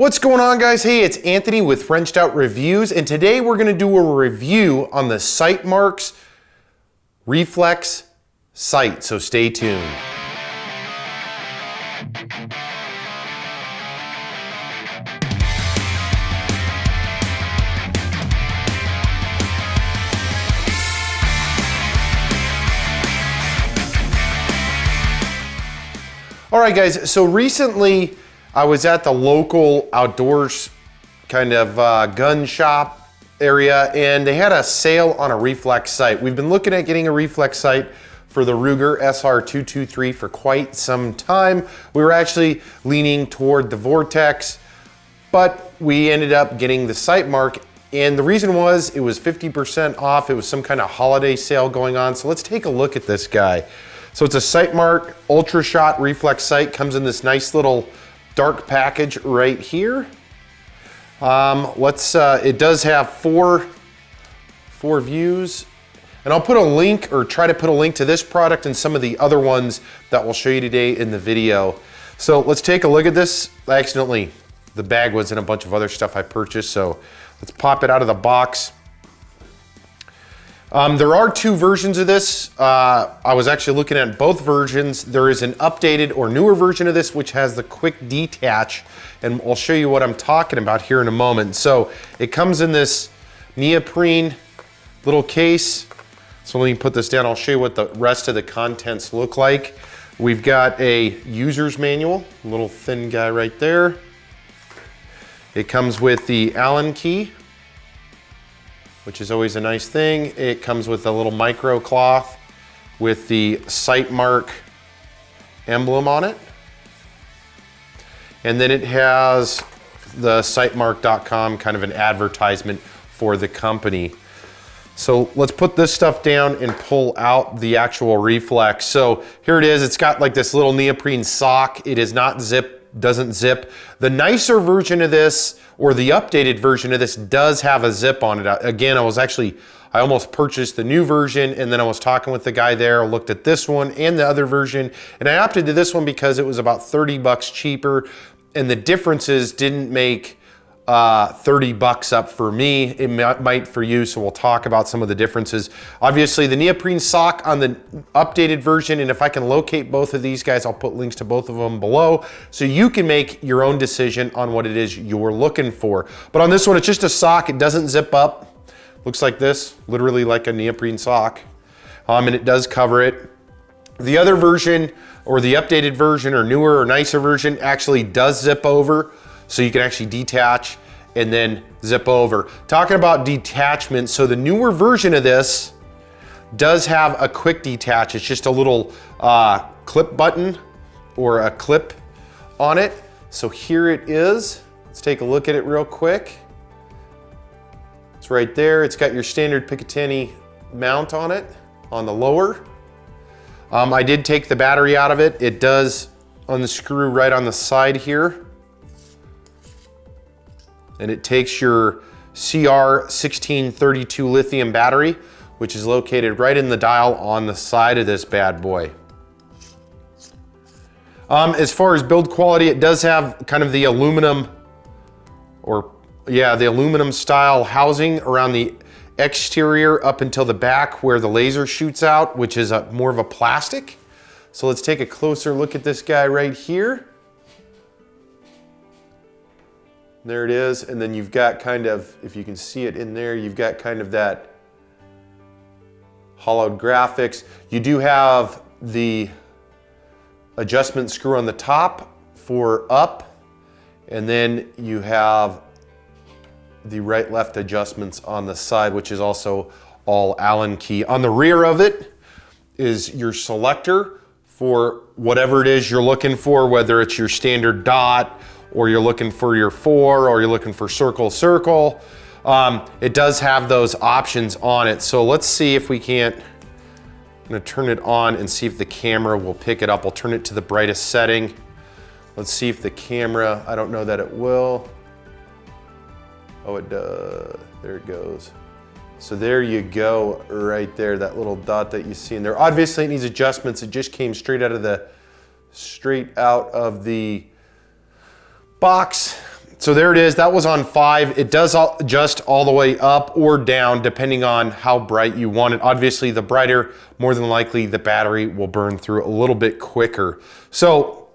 What's going on, guys? Hey, it's Anthony with Wrenched Out Reviews, and today we're going to do a review on the Sightmark Reflex sight, so stay tuned. All right, guys, so recently I was at the local outdoors kind of gun shop area, and they had a sale on a reflex sight. We've been looking at getting a reflex sight for the Ruger SR223 for quite some time. We were actually leaning toward the Vortex, but we ended up getting the Sightmark, and the reason was it was 50% off. It was some kind of holiday sale going on. So let's take a look at this guy. So it's a Sightmark Ultra Shot Reflex sight. Comes in this nice little dark package right here. It does have four views, and I'll put a link, or try to put a link to this product and some of the other ones that we'll show you today in the video. So let's take a look at this. The bag was in a bunch of other stuff I purchased, so let's pop it out of the box. There are two versions of this. I was actually looking at both versions. There is an updated or newer version of this which has the quick detach, and I'll show you what I'm talking about here in a moment. So it comes in this neoprene little case. So let me put this down. I'll show you what the rest of the contents look like. We've got a user's manual, a little thin guy right there. It comes with the Allen key, which is always a nice thing. It comes with a little micro cloth with the Sightmark emblem on it. And then it has the sightmark.com, kind of an advertisement for the company. So let's put this stuff down and pull out the actual reflex. So here it is. It's got like this little neoprene sock. It is not doesn't zip. The nicer version of this, or the updated version of this, does have a zip on it. Again, I almost purchased the new version, and then I was talking with the guy there, looked at this one and the other version, and I opted to this one because it was about 30 bucks cheaper, and the differences didn't make 30 bucks up for me. It might for you, so we'll talk about some of the differences. Obviously, the neoprene sock on the updated version, and if I can locate both of these guys, I'll put links to both of them below, so you can make your own decision on what it is you're looking for. But on this one, it's just a sock. It doesn't zip up. Looks like this, literally like a neoprene sock, and it does cover it. The other version, or the updated version, or newer or nicer version, actually does zip over, so you can actually detach and then zip over. Talking about detachment, so the newer version of this does have a quick detach. It's just a little clip button or a clip on it. So here it is. Let's take a look at it real quick. It's right there. It's got your standard Picatinny mount on it, on the lower. I did take the battery out of it. It does unscrew right on the side here. And it takes your CR1632 lithium battery, which is located right in the dial on the side of this bad boy. As far as build quality, it does have kind of the aluminum, the aluminum style housing around the exterior up until the back where the laser shoots out, which is more of a plastic. So let's take a closer look at this guy right here. There it is, and then you've got kind of, if you can see it in there, you've got kind of that hollowed graphics. You do have the adjustment screw on the top for up, and then you have the right-left adjustments on the side, which is also all Allen key. On the rear of it is your selector for whatever it is you're looking for, whether it's your standard dot, or you're looking for your 4, or you're looking for circle. It does have those options on it. So let's see if we can't, I'm gonna turn it on and see if the camera will pick it up. I'll turn it to the brightest setting. Let's see if the camera, I don't know that it will. Oh, it does, there it goes. So there you go, right there, that little dot that you see in there. Obviously it needs adjustments. It just came straight out of the box. So there it is, that was on 5. It does adjust all the way up or down depending on how bright you want it. Obviously the brighter, more than likely the battery will burn through a little bit quicker. So,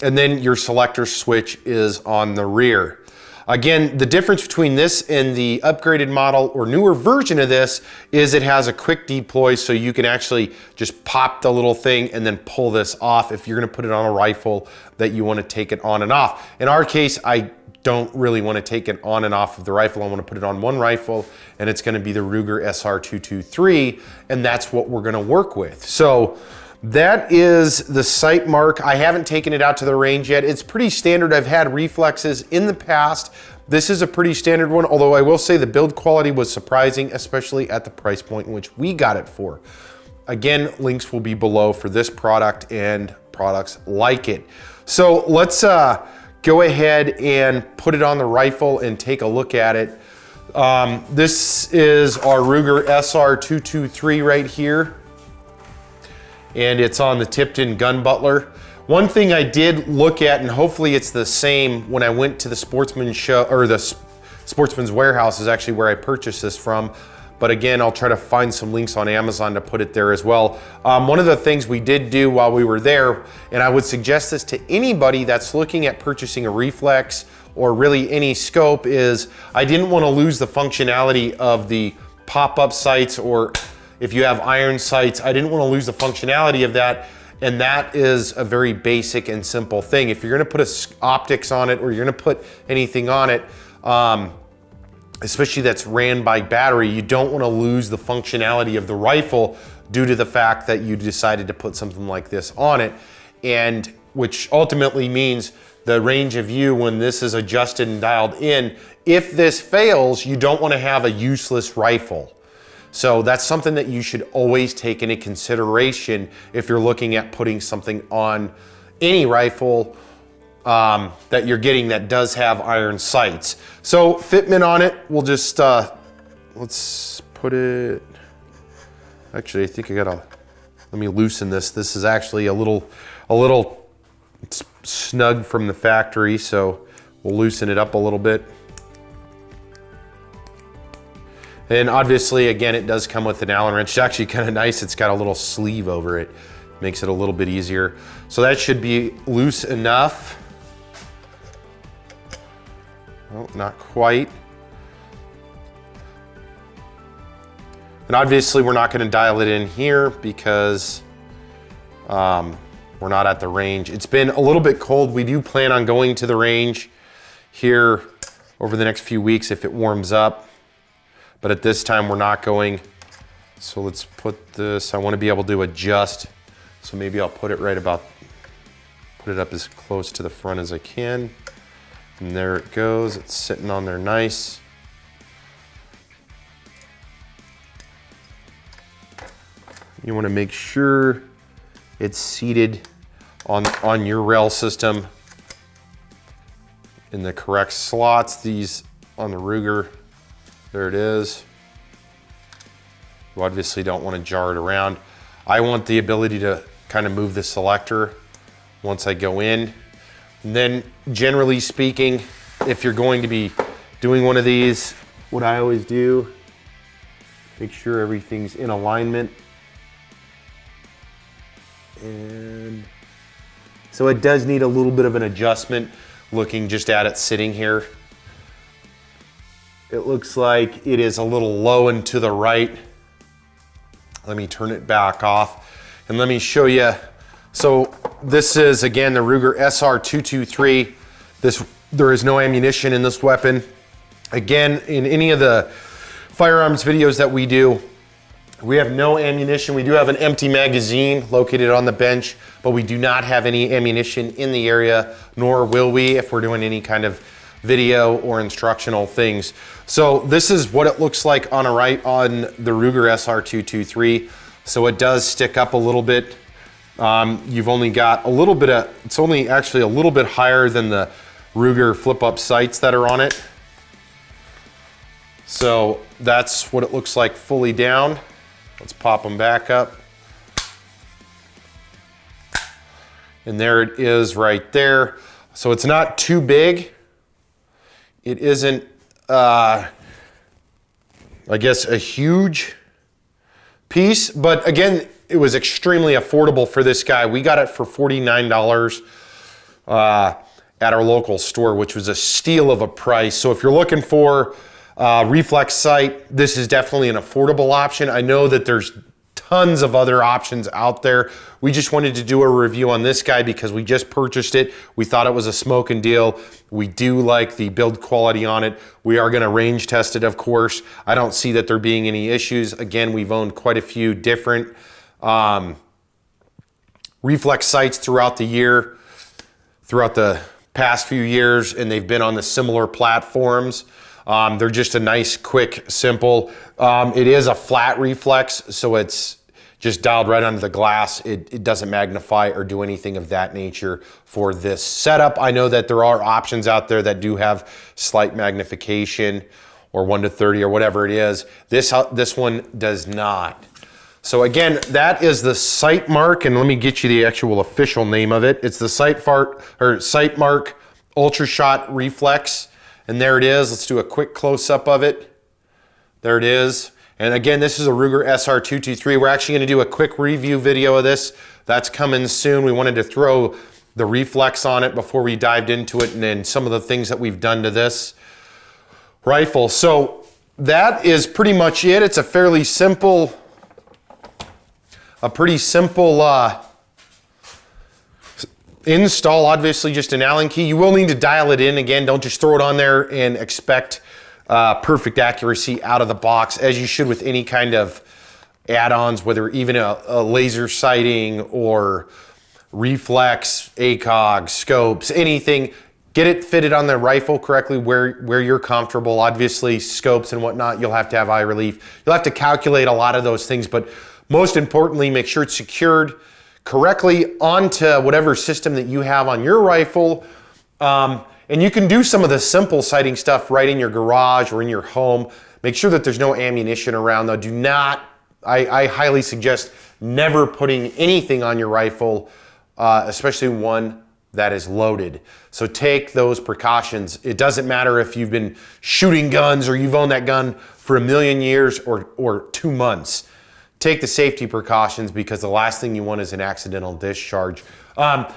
and then your selector switch is on the rear. Again, the difference between this and the upgraded model or newer version of this is it has a quick deploy, so you can actually just pop the little thing and then pull this off if you're gonna put it on a rifle that you wanna take it on and off. In our case, I don't really wanna take it on and off of the rifle. I wanna put it on one rifle, and it's gonna be the Ruger SR223, and that's what we're gonna work with. So that is the Sightmark. I haven't taken it out to the range yet. It's pretty standard. I've had reflexes in the past. This is a pretty standard one, although I will say the build quality was surprising, especially at the price point in which we got it for. Again, links will be below for this product and products like it. So let's go ahead and put it on the rifle and take a look at it. This is our Ruger SR223 right here, and it's on the Tipton Gun Butler. One thing I did look at, and hopefully it's the same when I went to the Sportsman's show, or the Sportsman's Warehouse is actually where I purchased this from. But again, I'll try to find some links on Amazon to put it there as well. One of the things we did do while we were there, and I would suggest this to anybody that's looking at purchasing a reflex or really any scope, is I didn't want to lose the functionality of the pop-up sights, or if you have iron sights, I didn't want to lose the functionality of that. And that is a very basic and simple thing. If you're gonna put optics on it, or you're gonna put anything on it, especially that's ran by battery, you don't wanna lose the functionality of the rifle due to the fact that you decided to put something like this on it. And which ultimately means the range of view, when this is adjusted and dialed in, if this fails, you don't wanna have a useless rifle. So that's something that you should always take into consideration if you're looking at putting something on any rifle that you're getting that does have iron sights. So fitment on it, we'll just, let's put it, actually I think I gotta, let me loosen this. This is actually a little snug from the factory, so we'll loosen it up a little bit. And obviously, again, it does come with an Allen wrench. It's actually kind of nice. It's got a little sleeve over it. Makes it a little bit easier. So that should be loose enough. Oh, not quite. And obviously, we're not going to dial it in here because we're not at the range. It's been a little bit cold. We do plan on going to the range here over the next few weeks if it warms up. But at this time we're not going. So let's put this, I want to be able to adjust. So maybe I'll put it right about, put it up as close to the front as I can. And there it goes, it's sitting on there nice. You want to make sure it's seated on your rail system in the correct slots. These on the Ruger, there it is. You obviously don't want to jar it around. I want the ability to kind of move the selector once I go in. And then generally speaking, if you're going to be doing one of these, what I always do, make sure everything's in alignment. And so it does need a little bit of an adjustment looking just at it sitting here. It looks like it is a little low and to the right. Let me turn it back off and let me show you. So this is, again, the Ruger SR223. There is no ammunition in this weapon. Again, in any of the firearms videos that we do, we have no ammunition. We do have an empty magazine located on the bench, but we do not have any ammunition in the area, nor will we if we're doing any kind of video or instructional things. So this is what it looks like on the Ruger SR223. So it does stick up a little bit. You've only got a little bit of, it's only actually a little bit higher than the Ruger flip-up sights that are on it. So that's what it looks like fully down. Let's pop them back up. And there it is right there. So it's not too big. It isn't, I guess, a huge piece, but again, it was extremely affordable for this guy. We got it for $49 at our local store, which was a steal of a price. So if you're looking for a reflex sight, this is definitely an affordable option. I know that there's tons of other options out there. We just wanted to do a review on this guy because we just purchased it. We thought it was a smoking deal. We do like the build quality on it. We are gonna range test it, of course. I don't see that there being any issues. Again, we've owned quite a few different reflex sights throughout the past few years, and they've been on the similar platforms. They're just a nice, quick, simple. It is a flat reflex, so it's just dialed right onto the glass. It doesn't magnify or do anything of that nature for this setup. I know that there are options out there that do have slight magnification or 1:30 or whatever it is. This one does not. So again, that is the Sightmark, and let me get you the actual official name of it. It's the Sightmark Ultra Shot Reflex, and there it is. Let's do a quick close-up of it. There it is. And again, this is a Ruger SR223. We're actually gonna do a quick review video of this. That's coming soon. We wanted to throw the reflex on it before we dived into it, and then some of the things that we've done to this rifle. So that is pretty much it. It's a fairly simple, install. Obviously just an Allen key. You will need to dial it in. Again, don't just throw it on there and expect perfect accuracy out of the box, as you should with any kind of add-ons, whether even a laser sighting or reflex, ACOG, scopes, anything. Get it fitted on the rifle correctly where you're comfortable. Obviously scopes and whatnot, you'll have to have eye relief. You'll have to calculate a lot of those things, but most importantly, make sure it's secured correctly onto whatever system that you have on your rifle. And you can do some of the simple sighting stuff right in your garage or in your home. Make sure that there's no ammunition around, though. Do not, I highly suggest never putting anything on your rifle, especially one that is loaded. So take those precautions. It doesn't matter if you've been shooting guns or you've owned that gun for a million years or 2 months. Take the safety precautions, because the last thing you want is an accidental discharge.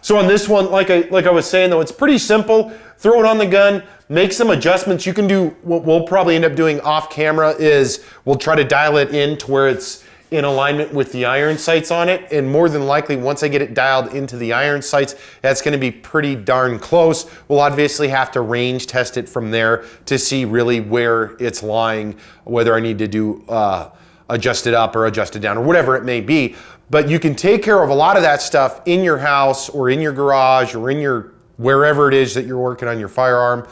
So on this one, like I was saying though, it's pretty simple. Throw it on the gun, make some adjustments. You can do, what we'll probably end up doing off camera is we'll try to dial it in to where it's in alignment with the iron sights on it. And more than likely, once I get it dialed into the iron sights, that's gonna be pretty darn close. We'll obviously have to range test it from there to see really where it's lying, whether I need to do adjust it up or adjust it down or whatever it may be. But you can take care of a lot of that stuff in your house or in your garage or in your, wherever it is that you're working on your firearm.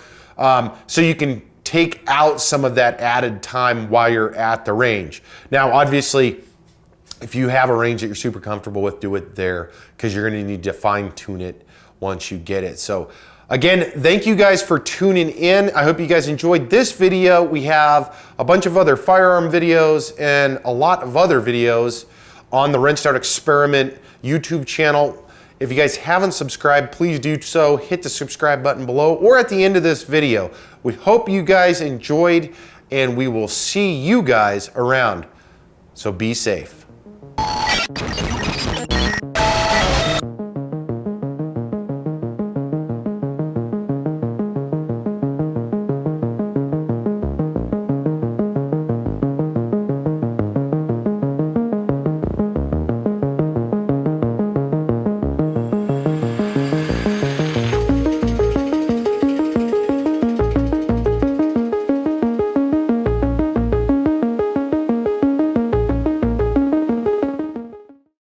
So you can take out some of that added time while you're at the range. Now, obviously, if you have a range that you're super comfortable with, do it there, because you're gonna need to fine tune it once you get it. So again, thank you guys for tuning in. I hope you guys enjoyed this video. We have a bunch of other firearm videos and a lot of other videos on the Wrench Out Experiment YouTube channel. If you guys haven't subscribed, please do so. Hit the subscribe button below or at the end of this video. We hope you guys enjoyed, and we will see you guys around. So be safe.